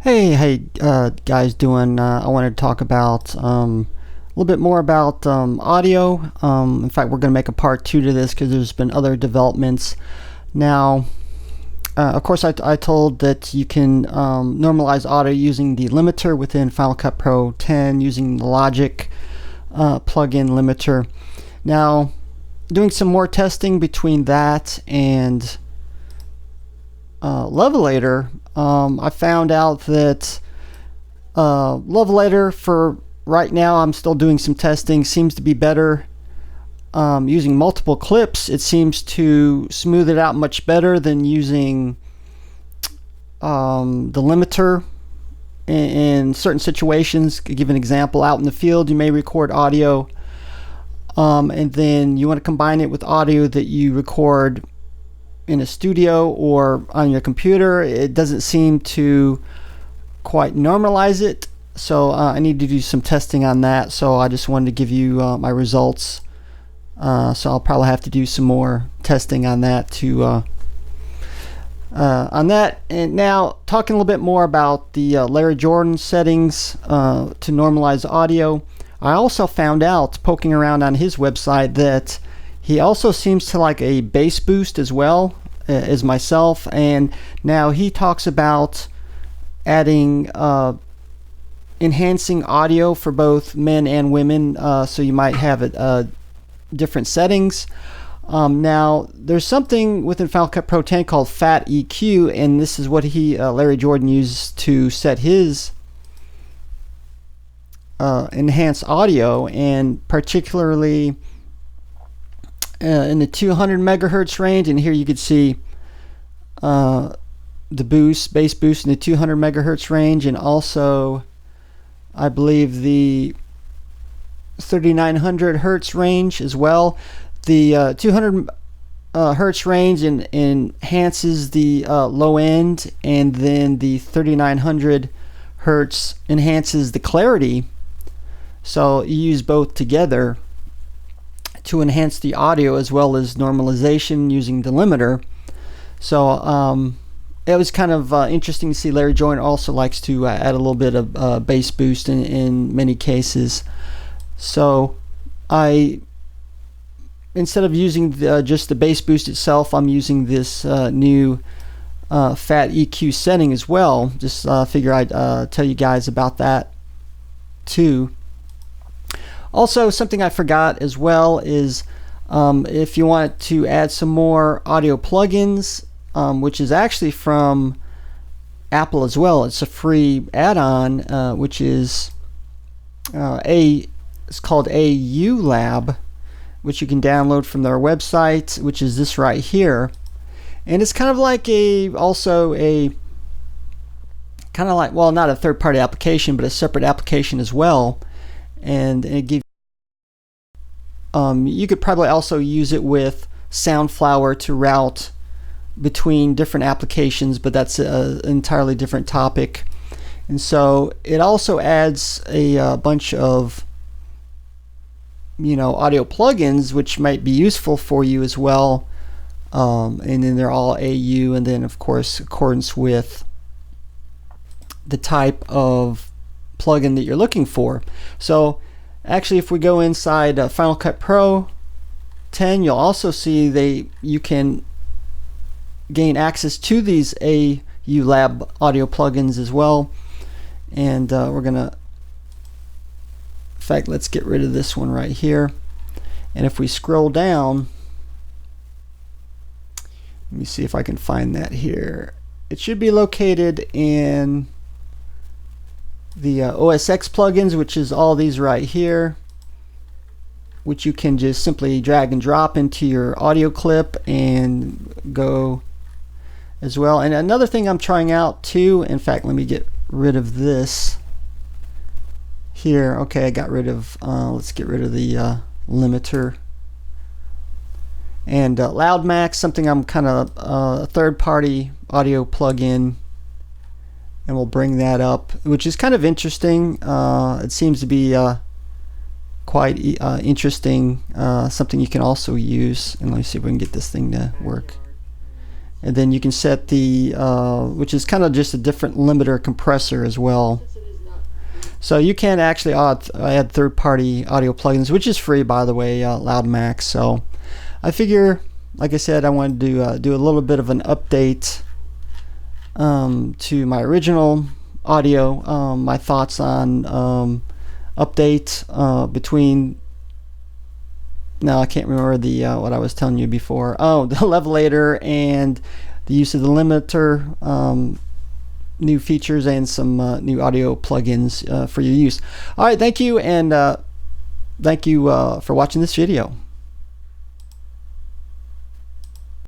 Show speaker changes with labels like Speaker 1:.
Speaker 1: Hey, guys doing? I wanted to talk about a little bit more about audio. In fact, we're going to make a part two to this because there's been other developments. Now, of course, I told that you can normalize audio using the limiter within Final Cut Pro 10 using the Logic plugin limiter. Now, doing some more testing between that and Levelator, I found out that Levelator, for right now, I'm still doing some testing, seems to be better. Using multiple clips, it seems to smooth it out much better than using the limiter in certain situations. To give an example, out in the field, you may record audio, and then you want to combine it with audio that you record in a studio or on your computer. It doesn't seem to quite normalize it, so I need to do some testing on that. So I just wanted to give you my results. So I'll probably have to do some more testing on that And now talking a little bit more about the Larry Jorden settings to normalize audio. I also found out, poking around on his website, that he also seems to like a bass boost as well as myself, and now he talks about adding enhancing audio for both men and women, so you might have it different settings. Now there's something within Final Cut Pro 10 called Fat EQ, and this is what Larry Jorden used to set his enhance audio, and particularly in the 200 megahertz range. And here you could see the bass boost in the 200 megahertz range, and also I believe the 3900 hertz range as well. The 200 hertz range enhances the low end, and then the 3900 hertz enhances the clarity. So you use both together to enhance the audio as well as normalization using the limiter. So it was kind of interesting to see. Larry Jorden also likes to add a little bit of bass boost in many cases. So instead of using just the bass boost itself, I'm using this new Fat EQ setting as well. Just figure I'd tell you guys about that too. Also, something I forgot as well is if you want to add some more audio plugins, which is actually from Apple as well. It's a free add-on, which is it's called AU Lab, which you can download from their website, which is this right here. And it's kind of like well, not a third-party application, but a separate application as well. And it gives you could probably also use it with Soundflower to route between different applications, but that's an entirely different topic. And so it also adds a bunch of audio plugins which might be useful for you as well, and then they're all AU, and then of course accordance with the type of plugin that you're looking for. So actually, if we go inside Final Cut Pro 10, you'll also see you can gain access to these AU Lab audio plugins as well. And we're gonna, in fact, let's get rid of this one right here. And if we scroll down, let me see if I can find that here. It should be located in the OS X plugins, which is all these right here, which you can just simply drag and drop into your audio clip and go as well. And another thing I'm trying out too, in fact, let me get rid of this here. Okay, I got rid of, let's get rid of the limiter. And LoudMax, something I'm kind of a third-party audio plugin, and we'll bring that up, which is kind of interesting. It seems to be quite interesting, something you can also use. And let me see if we can get this thing to work. and then you can set the which is kind of just a different limiter compressor as well. So you can actually add third-party audio plugins, which is free, by the way, LoudMax. So I figure, like I said, I wanted to do a little bit of an update to my original audio, my thoughts on update between. No, I can't remember the what I was telling you before. Oh, the levelator and the use of the limiter, new features, and some new audio plugins for your use. All right, thank you, and thank you for watching this video.